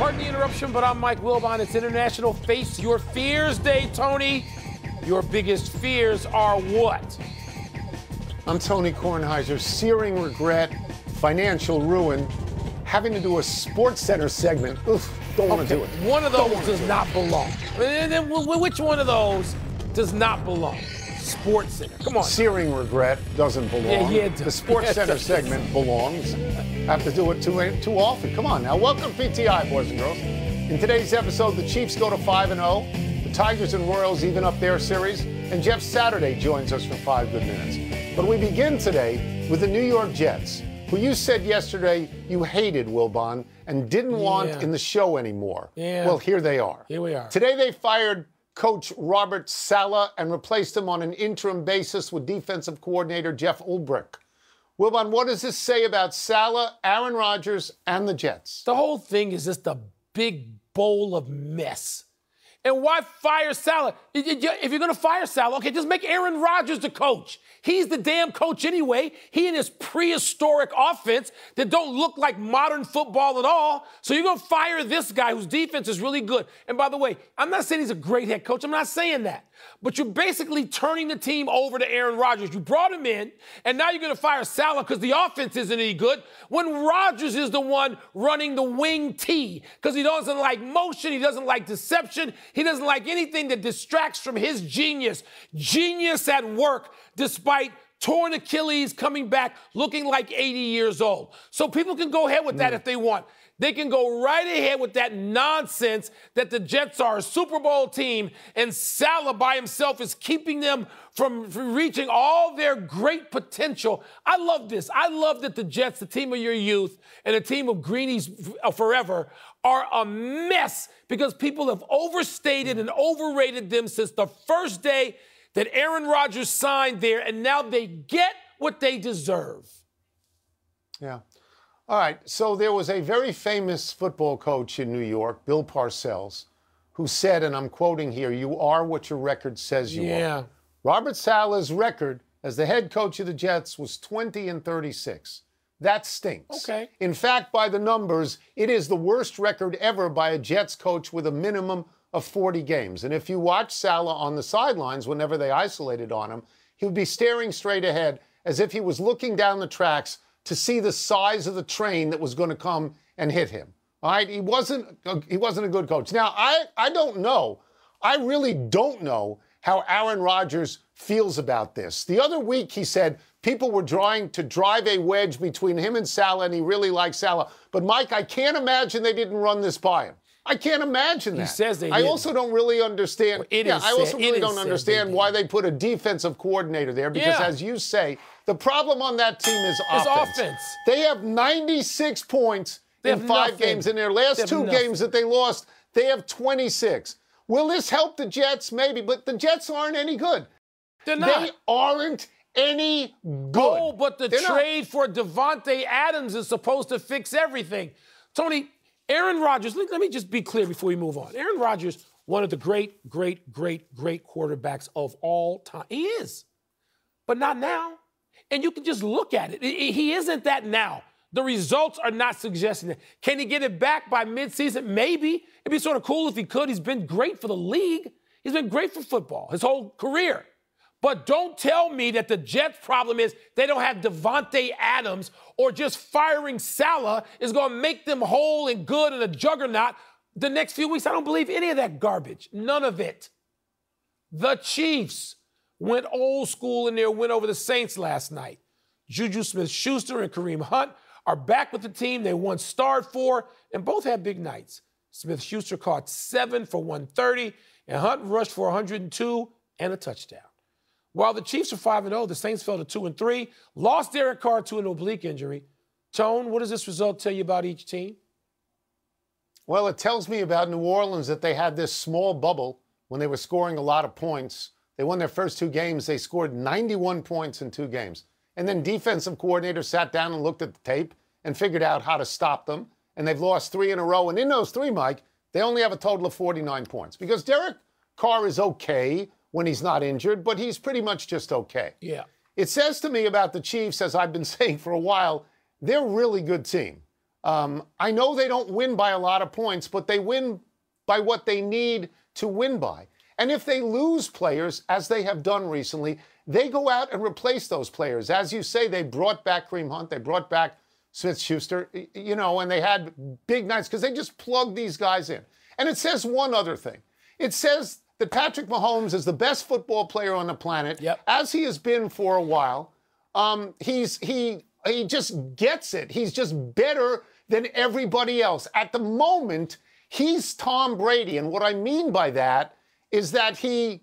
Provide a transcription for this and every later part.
Pardon the interruption, but I'm Mike Wilbon. It's International Face Your Fears Day, Tony. Your biggest fears are what? I'm Tony Kornheiser. Searing regret, financial ruin, having to do a Sports Center segment. Oof, don't want to do it. One of those does not belong. Which one of those does not belong? Sports Center. Come on. Searing regret doesn't belong. Yeah, the Sports Center segment belongs. Have to do it too often. Come on now. Welcome to PTI, boys and girls. In today's episode, the Chiefs go to 5-0. The Tigers and Royals even up their series. And Jeff Saturday joins us for 5 good minutes. But we begin today with the New York Jets, who you said yesterday you hated, Wilbon, and didn't want in the show anymore. Yeah. Well, here they are. Here we are. Today they fired Coach Robert Saleh and replaced him on an interim basis with defensive coordinator Jeff Ulbrich. Wilbon, what does this say about Saleh, Aaron Rodgers, and the Jets? The whole thing is just a big bowl of mess. And why fire Saleh? If you're going to fire Saleh, okay, just make Aaron Rodgers the coach. He's the damn coach anyway. He and his prehistoric offense that don't look like modern football at all. So you're going to fire this guy whose defense is really good. And by the way, I'm not saying he's a great head coach. I'm not saying that. But you're basically turning the team over to Aaron Rodgers. You brought him in, and now you're going to fire Saleh because the offense isn't any good when Rodgers is the one running the wing T because he doesn't like motion, he doesn't like deception, he doesn't like anything that distracts from his genius. Genius at work despite torn Achilles coming back looking like 80 years old. So people can go ahead with that if they want. They can go right ahead with that nonsense that the Jets are a Super Bowl team and Saleh by himself is keeping them from reaching all their great potential. I love this. I love that the Jets, the team of your youth and a team of Greenies forever, are a mess because people have overstated and overrated them since the first day that Aaron Rodgers signed there, and now they get what they deserve. Yeah. All right, so there was a very famous football coach in New York, Bill Parcells, who said, and I'm quoting here, "You are what your record says you are." Robert Saleh's record as the head coach of the Jets was 20-36. That stinks. Okay. In fact, by the numbers, it is the worst record ever by a Jets coach with a minimum of 40 games. And if you watch Saleh on the sidelines whenever they isolated on him, he would be staring straight ahead as if he was looking down the tracks to see the size of the train that was going to come and hit him. All right, he wasn't a good coach. Now, I don't know. I really don't know how Aaron Rodgers feels about this. The other week he said people were trying to drive a wedge between him and Saleh, and he really likes Saleh. But, Mike, I can't imagine they didn't run this by him. I can't imagine that. He says they I didn't. Also don't really understand. Well, I also really don't understand why they put a defensive coordinator there because, as you say, the problem on that team is offense. They have 96 points in 5 games. In their last 2 games that they lost, they have 26. Will this help the Jets? Maybe, but the Jets aren't any good. They're not. They aren't any good. Oh, but the trade for Devontae Adams is supposed to fix everything. Tony, Aaron Rodgers, let me just be clear before we move on. Aaron Rodgers, one of the great quarterbacks of all time. He is, but not now. And you can just look at it. He isn't that now. The results are not suggesting that. Can he get it back by midseason? Maybe. It'd be sort of cool if he could. He's been great for the league. He's been great for football his whole career. But don't tell me that the Jets' problem is they don't have Devontae Adams or just firing Saleh is going to make them whole and good and a juggernaut the next few weeks. I don't believe any of that garbage. None of it. The Chiefs went old school in their win over the Saints last night. Juju Smith-Schuster and Kareem Hunt are back with the team they once starred for, and both had big nights. Smith-Schuster caught 7 for 130, and Hunt rushed for 102 and a touchdown. While the Chiefs are 5-0, the Saints fell to 2-3, lost Derek Carr to an oblique injury. Tone, what does this result tell you about each team? Well, it tells me about New Orleans that they had this small bubble when they were scoring a lot of points. They won their first 2 games. They scored 91 points in 2 games. And then defensive coordinator sat down and looked at the tape and figured out how to stop them. And they've lost 3 in a row. And in those 3, Mike, they only have a total of 49 points. Because Derek Carr is okay when he's not injured, but he's pretty much just okay. Yeah. It says to me about the Chiefs, as I've been saying for a while, they're a really good team. I know they don't win by a lot of points, but they win by what they need to win by. And if they lose players, as they have done recently, they go out and replace those players. As you say, they brought back Kareem Hunt, they brought back Smith-Schuster, and they had big nights because they just plugged these guys in. And it says one other thing. It says that Patrick Mahomes is the best football player on the planet, as he has been for a while. He just gets it. He's just better than everybody else. At the moment, he's Tom Brady. And what I mean by that is that he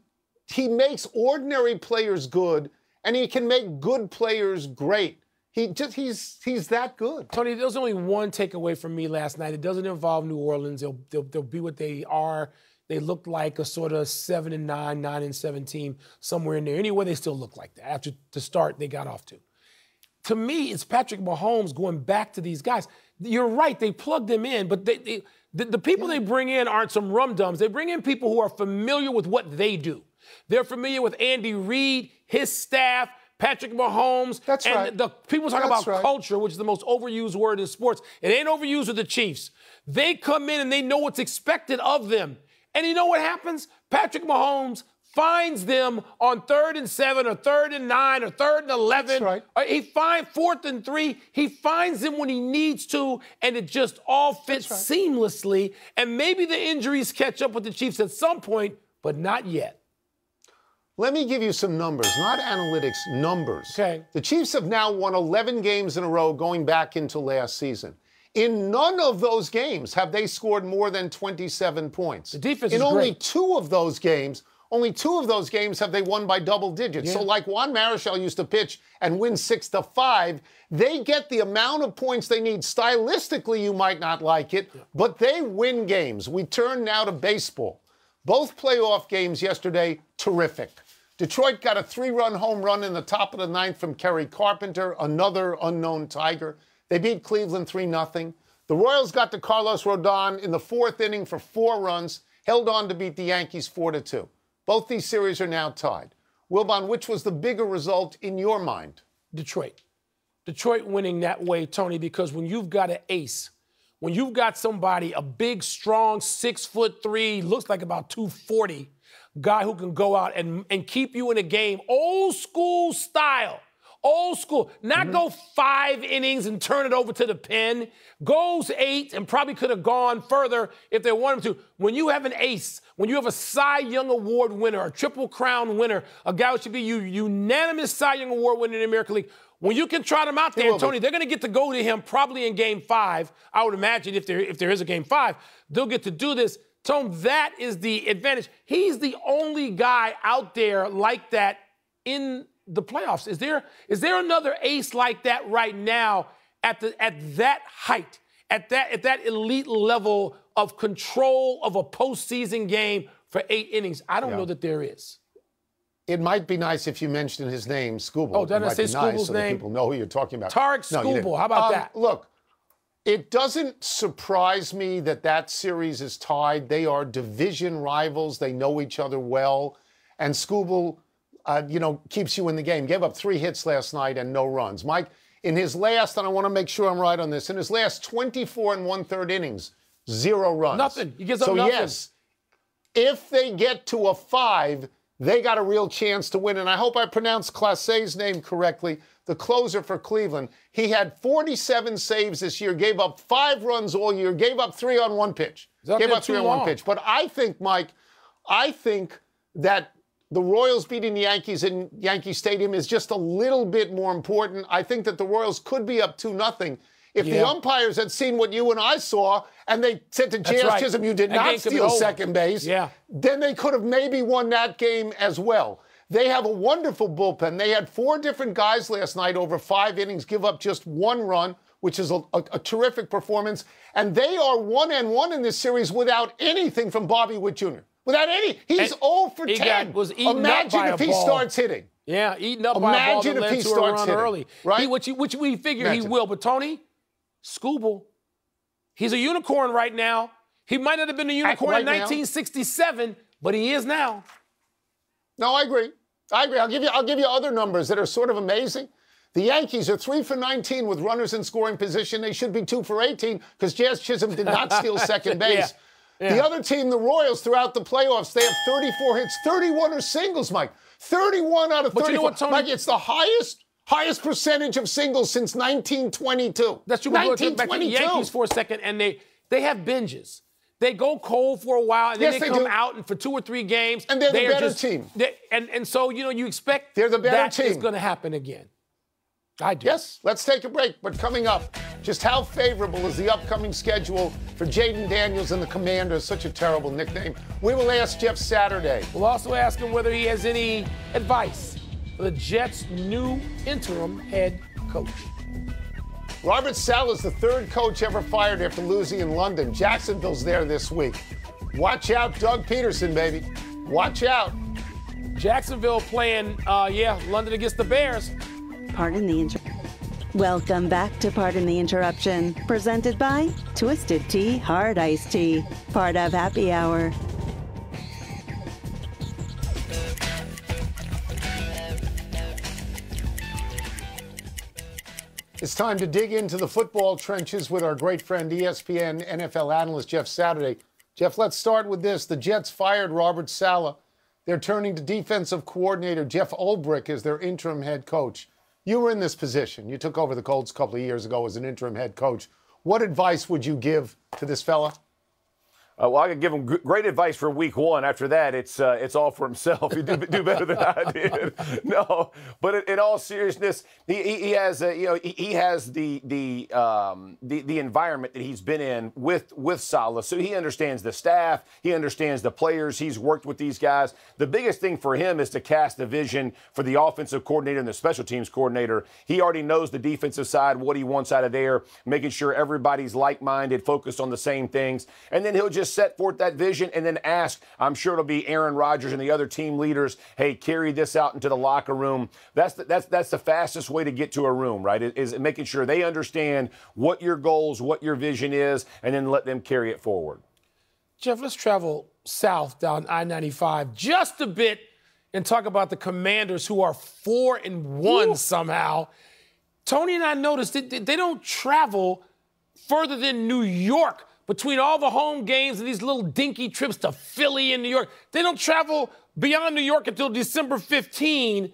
makes ordinary players good, and he can make good players great. He's that good. Tony, there's only one takeaway from me last night. It doesn't involve New Orleans. They'll be what they are. They look like a sort of 7-9, 9-7 team somewhere in there. Anyway, they still look like that after the start they got off to. To me, it's Patrick Mahomes going back to these guys. You're right, they plugged them in, but the people they bring in aren't some rum-dums. They bring in people who are familiar with what they do. They're familiar with Andy Reid, his staff, Patrick Mahomes. That's and right. The people talk about culture, which is the most overused word in sports. It ain't overused with the Chiefs. They come in and they know what's expected of them. And you know what happens? Patrick Mahomes finds them on 3rd and 7 or 3rd and 9 or 3rd and 11. That's right. He finds 4th and 3. He finds them when he needs to, and it just all fits seamlessly. And maybe the injuries catch up with the Chiefs at some point, but not yet. Let me give you some numbers, not analytics, numbers. Okay. The Chiefs have now won 11 games in a row going back into last season. In none of those games have they scored more than 27 points. The defense is great. In only two of those games have they won by double digits. So like Juan Marichal used to pitch and win 6-5, they get the amount of points they need. Stylistically, you might not like it, but they win games. We turn now to baseball. Both playoff games yesterday, terrific. Detroit got a 3-run home run in the top of the 9th from Kerry Carpenter, another unknown Tiger. They beat Cleveland 3-0. The Royals got to Carlos Rodon in the 4th inning for 4 runs, held on to beat the Yankees 4-2. Both these series are now tied. Wilbon, which was the bigger result in your mind? Detroit. Detroit winning that way, Tony, because when you've got an ace, when you've got somebody, a big, strong, 6'3", looks like about 240, guy who can go out and keep you in a game, old school style. Old school. Not go 5 innings and turn it over to the pen. Goes 8 and probably could have gone further if they wanted to. When you have an ace, when you have a Cy Young Award winner, a Triple Crown winner, a guy who should be unanimous Cy Young Award winner in the American League, when you can trot him out there, and Tony, they're going to get to go to him probably in Game 5. I would imagine if there is a Game 5, they'll get to do this. Tony, that is the advantage. He's the only guy out there like that in the playoffs. Is there another ace like that right now at that height, at that elite level of control of a postseason game for 8 innings? I don't know that there is. It might be nice if you mentioned his name, Skubal. Oh, did I say Skubal's so name? That people know who you're talking about. Tarek Skubal. How about that? Look, it doesn't surprise me that series is tied. They are division rivals. They know each other well. And Skubal, keeps you in the game. Gave up 3 hits last night and no runs. Mike, in his last, and I want to make sure I'm right on this, in his last 24 1/3 innings, 0 runs. Nothing. He gives up nothing. So, yes, if they get to a 5, they got a real chance to win. And I hope I pronounced Clase's name correctly, the closer for Cleveland. He had 47 saves this year, gave up 5 runs all year, gave up 3 on 1 pitch. Gave up 3 on 1 pitch. But I think, Mike, that the Royals beating the Yankees in Yankee Stadium is just a little bit more important. I think that the Royals could be up 2-0. If the umpires had seen what you and I saw and they said to J.S. Chisholm, you did not steal second base, then they could have maybe won that game as well. They have a wonderful bullpen. They had 4 different guys last night over 5 innings give up just 1 run, which is a terrific performance. And they are 1-1 in this series without anything from Bobby Witt Jr. Without any. He's 0 for 10. Imagine if he starts hitting. Yeah, eating up by a ball that led to a run early. Right? Which we figure he will. But, Tony, Skubal, he's a unicorn right now. He might not have been a unicorn in 1967, but he is now. No, I agree. I'll give you other numbers that are sort of amazing. The Yankees are 3 for 19 with runners in scoring position. They should be 2 for 18 because Jazz Chisholm did not steal second base. Yeah. The other team, the Royals, throughout the playoffs, they have 34 hits. 31 are singles, Mike. 31 out of 34. You know what, Tony? Mike, it's the highest percentage of singles since 1922. That's true. 1922. Back to the Yankees for a second, and they have binges. They go cold for a while, and then they come out and for 2 or 3 games. And they're the better team. And so, you expect they're the better team. That is going to happen again. I do. Yes, let's take a break. But coming up, just how favorable is the upcoming schedule for Jaden Daniels and the Commanders? Such a terrible nickname. We will ask Jeff Saturday. We'll also ask him whether he has any advice for the Jets' new interim head coach. Robert Saleh is the 3rd coach ever fired after losing in London. Jacksonville's there this week. Watch out, Doug Peterson, baby. Watch out. Jacksonville playing, London against the Bears. Welcome back to Pardon the Interruption, presented by Twisted Tea Hard Iced Tea, part of Happy Hour. It's time to dig into the football trenches with our great friend, ESPN NFL analyst Jeff Saturday. Jeff, let's start with this. The Jets fired Robert Saleh. They're turning to defensive coordinator Jeff Ulbrich as their interim head coach. You were in this position. You took over the Colts a couple of years ago as an interim head coach. What advice would you give to this fella? Well, I could give him great advice for week 1. After that, it's all for himself. He do better than I did. No, but in all seriousness, he has he has the environment that he's been in with Saleh, so he understands the staff, he understands the players, he's worked with these guys. The biggest thing for him is to cast a vision for the offensive coordinator and the special teams coordinator. He already knows the defensive side, what he wants out of there, making sure everybody's like-minded, focused on the same things, and then he'll just set forth that vision and then ask, I'm sure it'll be Aaron Rodgers and the other team leaders, hey, carry this out into the locker room. That's the fastest way to get to a room, right, is making sure they understand what your goals, what your vision is, and then let them carry it forward. Jeff, let's travel south down I-95 just a bit and talk about the Commanders, who are 4-1 somehow. Tony and I noticed that they don't travel further than New York. Between all the home games and these little dinky trips to Philly and New York, they don't travel beyond New York until December 15.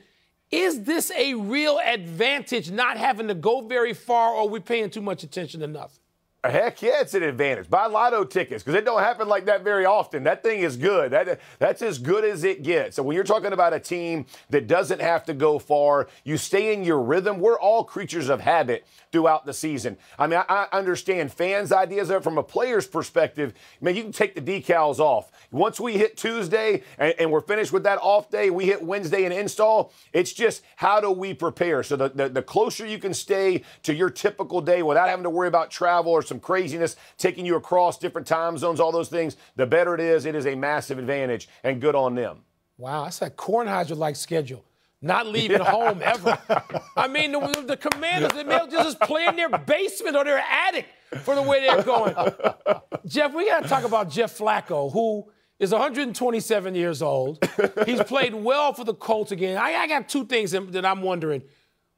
Is this a real advantage, not having to go very far, or are we paying too much attention to nothing? Heck yeah, it's an advantage. Buy lotto tickets, because it don't happen like that very often. That thing is good. That's as good as it gets. So when you're talking about a team that doesn't have to go far, you stay in your rhythm. We're all creatures of habit throughout the season. I mean, I understand fans' ideas of it from a player's perspective. Man, you can take the decals off. Once we hit Tuesday and we're finished with that off day, we hit Wednesday and install. It's just how do we prepare? So the closer you can stay to your typical day without having to worry about travel or some craziness taking you across different time zones, all those things, the better it is. It is a massive advantage, and good on them. Wow, that's a Kornheiser-like schedule. Not leaving home ever. I mean, the Commanders, they'll just play in their basement or their attic for the way they're going. Jeff, we got to talk about Jeff Flacco, who is 127 years old. He's played well for the Colts again. I got 2 things that I'm wondering.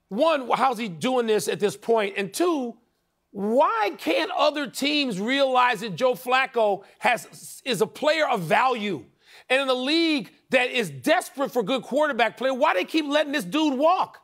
One, how's he doing this at this point? And 2, why can't other teams realize that Joe Flacco is a player of value? And in a league that is desperate for good quarterback play, why do they keep letting this dude walk?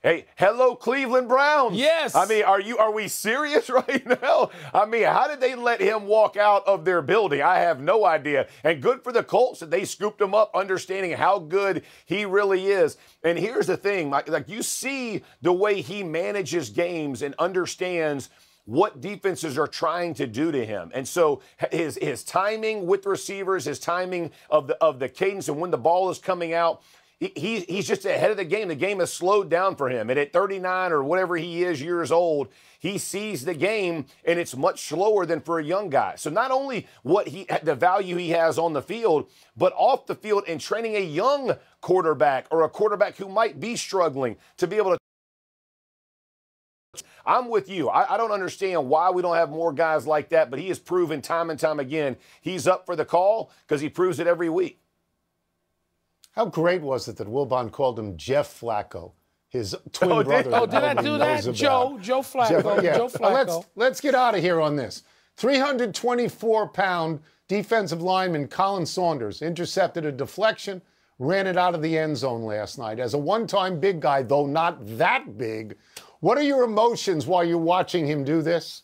Hey, hello, Cleveland Browns. Yes. I mean, are we serious right now? I mean, how did they let him walk out of their building? I have no idea. And good for the Colts that they scooped him up, understanding how good he really is. And here's the thing, like you see the way he manages games and understands what defenses are trying to do to him. And so his timing with receivers, his timing of the cadence and when the ball is coming out, he's just ahead of the game. The game has slowed down for him. And at 39 or whatever he is years old, he sees the game, and it's much slower than for a young guy. So not only the value he has on the field, but off the field and training a young quarterback or a quarterback who might be struggling to be able to. I'm with you. I don't understand why we don't have more guys like that, but he has proven time and time again he's up for the call because he proves it every week. How great was it that Wilbon called him Jeff Flacco? his twin brother. Oh, did I do that? Joe Flacco. Yeah. Joe Flacco. Let's get out of here on this. 324-pound defensive lineman Colin Saunders intercepted a deflection, ran it out of the end zone last night. As a one-time big guy, though not that big, what are your emotions while you're watching him do this?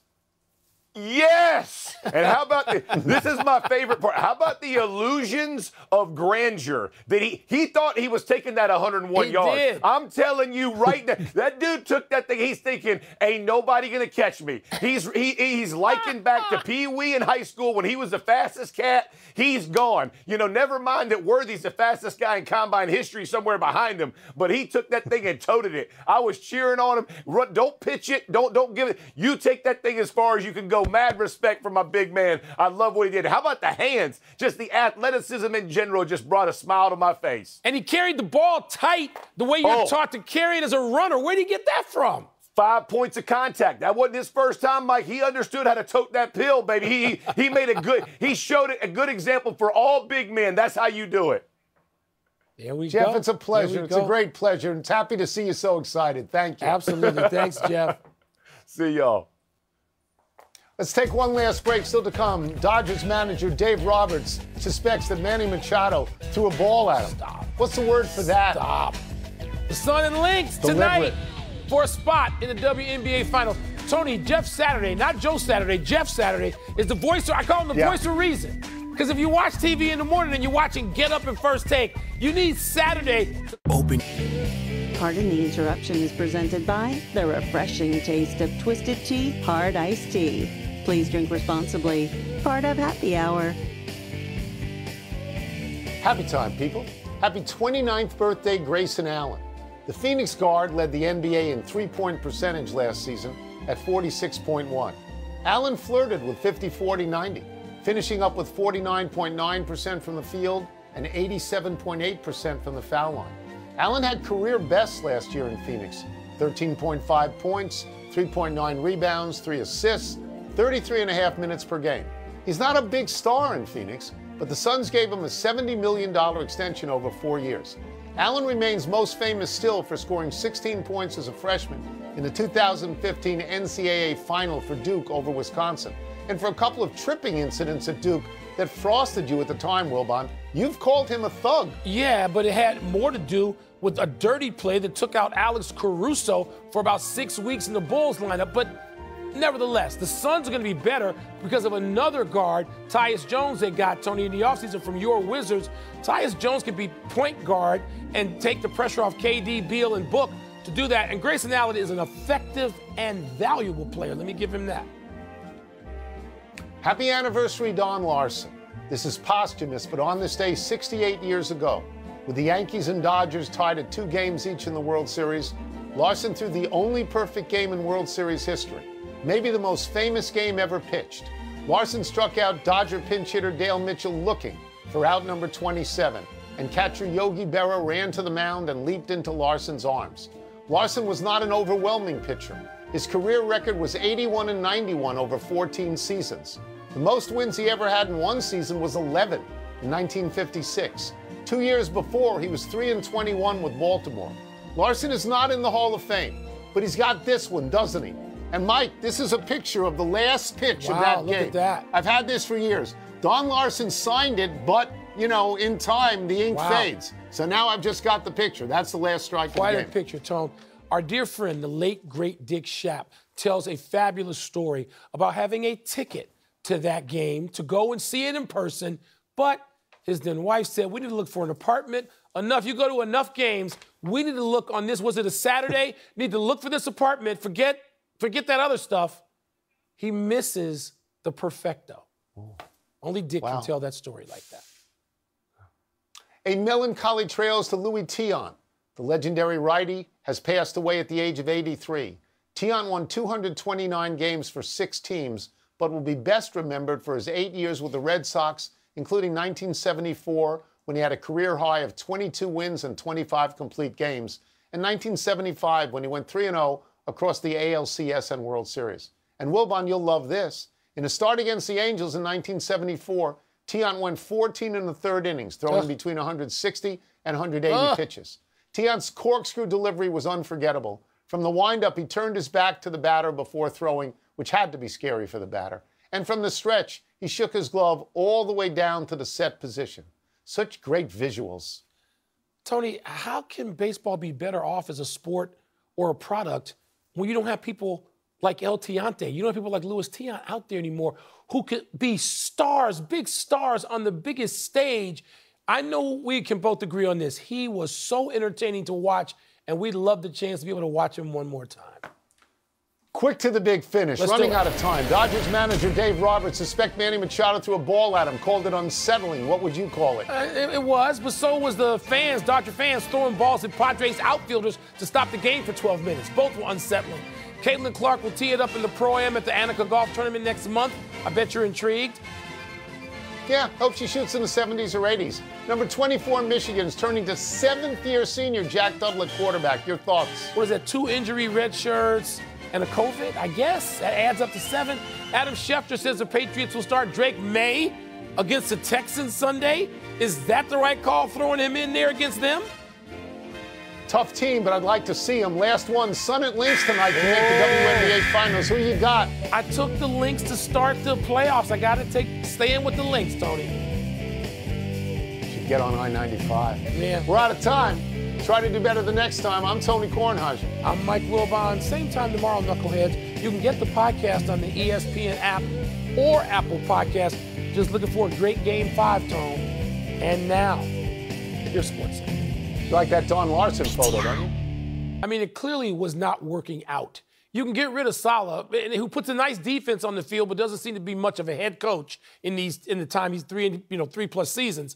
Yes! And how about this is my favorite part. How about the illusions of grandeur that he thought he was taking that 101 yards. Did. I'm telling you right now, that dude took that thing. He's thinking, ain't nobody gonna catch me. He's likened back to Pee Wee in high school when he was the fastest cat. He's gone. You know, never mind that Worthy's the fastest guy in combine history somewhere behind him, but he took that thing and toted it. I was cheering on him. Don't pitch it. Don't give it. You take that thing as far as you can go. Mad respect for my big man. I love what he did. How about the hands? Just the athleticism in general just brought a smile to my face. And he carried the ball tight the way you're taught to carry it as a runner. Where did he get that from? 5 points of contact. That wasn't his first time, Mike. He understood how to tote that pill, baby. He made he showed it a good example for all big men. That's how you do it. There we Jeff, go. it's a pleasure. It's a great pleasure. And it's happy to see you so excited. Thank you. Absolutely. Thanks, Jeff. See y'all. Let's take one last break. Still to come, Dodgers manager Dave Roberts suspects that Manny Machado threw a ball at him. Stop. What's the word for that? Stop. The Sun and Lynx tonight for a spot in the WNBA Finals. Tony, Jeff Saturday, not Joe Saturday, Jeff Saturday is the voice. I call him the voice of reason. Because if you watch TV in the morning and you're watching Get Up and First Take, you need Saturday to open. Pardon the Interruption is presented by the refreshing taste of Twisted Tea Hard Iced Tea. Please drink responsibly. Part of Happy Hour. Happy time, people. Happy 29th birthday, Grayson Allen. The Phoenix guard led the NBA in three-point percentage last season at 46.1. Allen flirted with 50-40-90, finishing up with 49.9% from the field and 87.8% from the foul line. Allen had career bests last year in Phoenix. 13.5 points, 3.9 rebounds, 3 assists, 33.5 minutes per game. He's not a big star in Phoenix, but the Suns gave him a $70 million extension over 4 years. Allen remains most famous still for scoring 16 points as a freshman in the 2015 NCAA Final for Duke over Wisconsin, and for a couple of tripping incidents at Duke that frosted you at the time, Wilbon. You've called him a thug. Yeah, but it had more to do with a dirty play that took out Alex Caruso for about 6 weeks in the Bulls lineup. But nevertheless, the Suns are going to be better because of another guard, Tyus Jones, they got, Tony, in the offseason from your Wizards. Tyus Jones can be point guard and take the pressure off KD, Beal, and Book to do that. And Grayson Allen is an effective and valuable player. Let me give him that. Happy anniversary, Don Larson. This is posthumous, but on this day 68 years ago, with the Yankees and Dodgers tied at 2 games each in the World Series, Larson threw the only perfect game in World Series history, maybe the most famous game ever pitched. Larson struck out Dodger pinch hitter Dale Mitchell looking for out number 27, and catcher Yogi Berra ran to the mound and leaped into Larson's arms. Larson was not an overwhelming pitcher. His career record was 81-91 over 14 seasons. The most wins he ever had in one season was 11 in 1956. 2 years before, he was 3-21 with Baltimore. Larson is not in the Hall of Fame, but he's got this one, doesn't he? And Mike, this is a picture of the last pitch of that look game. at that. I've had this for years. Don Larson signed it, but, you know, in time, the ink fades. So now I've just got the picture. That's the last strike of the game. Quite a picture, Tone. Our dear friend, the late, great Dick Schaap, tells a fabulous story about having a ticket to that game to go and see it in person, but his then wife said, we need to look for an apartment. Enough, you go to enough games, we need to look on this, was it a Saturday? Need to look for this apartment, forget that other stuff. He misses the perfecto. Ooh. Only Dick can tell that story like that. A melancholy trails to Louis Tion. The legendary righty has passed away at the age of 83. Tion won 229 games for 6 teams, but will be best remembered for his 8 years with the Red Sox, including 1974, when he had a career high of 22 wins and 25 complete games, and 1975, when he went 3-0 across the ALCS and World Series. And Wilbon, you'll love this. In a start against the Angels in 1974, Tion went 14 in the third innings, throwing between 160 and 180 pitches. Tiant's corkscrew delivery was unforgettable. From the windup, he turned his back to the batter before throwing, which had to be scary for the batter. And from the stretch, he shook his glove all the way down to the set position. Such great visuals. Tony, how can baseball be better off as a sport or a product when you don't have people like El Tiante? You don't have people like Luis Tiant out there anymore who could be stars, big stars on the biggest stage. I know we can both agree on this. He was so entertaining to watch, and we'd love the chance to be able to watch him one more time. Quick to the big finish, running out of time. Dodgers manager Dave Roberts suspect Manny Machado threw a ball at him, called it unsettling. What would you call it? It was, but so was the fans, Dodger fans, throwing balls at Padres outfielders to stop the game for 12 minutes. Both were unsettling. Caitlin Clark will tee it up in the Pro-Am at the Annika Golf Tournament next month. I bet you're intrigued. Yeah, hope she shoots in the 70s or 80s. Number 24, Michigan is turning to seventh-year senior Jack Dudley quarterback. Your thoughts? What is that, 2 injury red shirts and a COVID, I guess? That adds up to 7. Adam Schefter says the Patriots will start Drake May against the Texans Sunday. Is that the right call, throwing him in there against them? Tough team, but I'd like to see him. Last one, Sun at Lynx tonight to make the WNBA Finals. Who you got? I took the Lynx to start the playoffs. I got to stay in with the Lynx, Tony. Should get on I-95. Yeah. We're out of time. Try to do better the next time. I'm Tony Kornheiser. I'm Mike Wilbon. Same time tomorrow, Knuckleheads. You can get the podcast on the ESPN app or Apple Podcast. Just looking for a great Game 5, Tone. And now, your sports center. You like that Don Larson photo, don't you? I mean, it clearly was not working out. You can get rid of Saleh, who puts a nice defense on the field, but doesn't seem to be much of a head coach in the time he's 3+ seasons.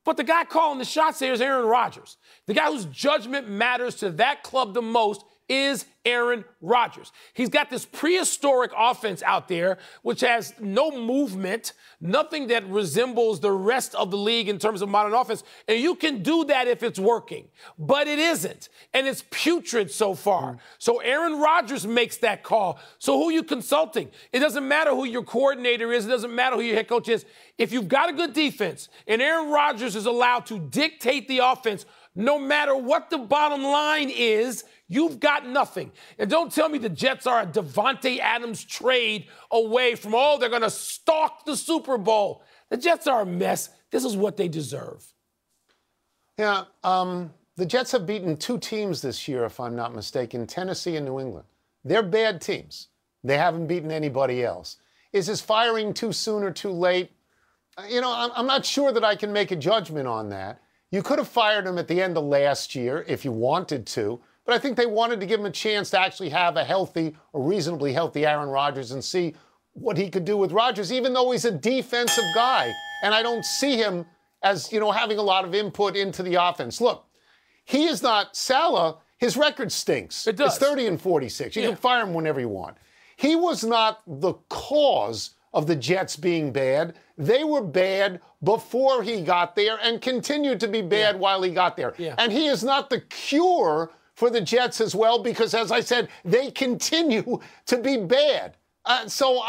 But the guy calling the shots there is Aaron Rodgers. The guy whose judgment matters to that club the most is Aaron Rodgers. He's got this prehistoric offense out there, which has no movement, nothing that resembles the rest of the league in terms of modern offense. And you can do that if it's working, but it isn't. And it's putrid so far. So Aaron Rodgers makes that call. So who are you consulting? It doesn't matter who your coordinator is. It doesn't matter who your head coach is. If you've got a good defense and Aaron Rodgers is allowed to dictate the offense, no matter what the bottom line is, you've got nothing. And don't tell me the Jets are a Davante Adams trade away from, they're going to stalk the Super Bowl. The Jets are a mess. This is what they deserve. Yeah, the Jets have beaten 2 teams this year, if I'm not mistaken, Tennessee and New England. They're bad teams. They haven't beaten anybody else. Is his firing too soon or too late? I'm not sure that I can make a judgment on that. You could have fired him at the end of last year if you wanted to, but I think they wanted to give him a chance to actually have a healthy or reasonably healthy Aaron Rodgers and see what he could do with Rodgers, even though he's a defensive guy. And I don't see him as, having a lot of input into the offense. Look, he is not Saleh. His record stinks. It does. It's 30-46. You can fire him whenever you want. He was not the cause of the Jets being bad. They were bad before he got there and continued to be bad while he got there. Yeah. And he is not the cure for the Jets as well because, as I said, they continue to be bad. So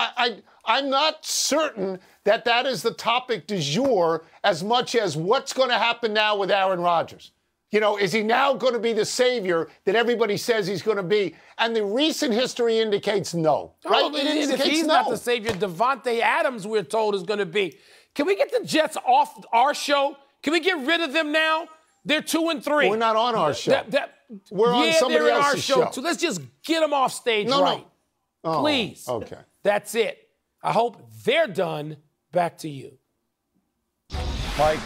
I'm not certain that is the topic du jour as much as what's going to happen now with Aaron Rodgers. Is he now going to be the savior that everybody says he's going to be? And the recent history indicates no. Right? It indicates he's not the savior Davante Adams, we're told, is going to be. Can we get the Jets off our show? Can we get rid of them now? They're 2-3. We're not on our show. We're on somebody they're in else's our show. So let's just get them off stage right. No. Oh, please. Okay. That's it. I hope they're done. Back to you. Mike.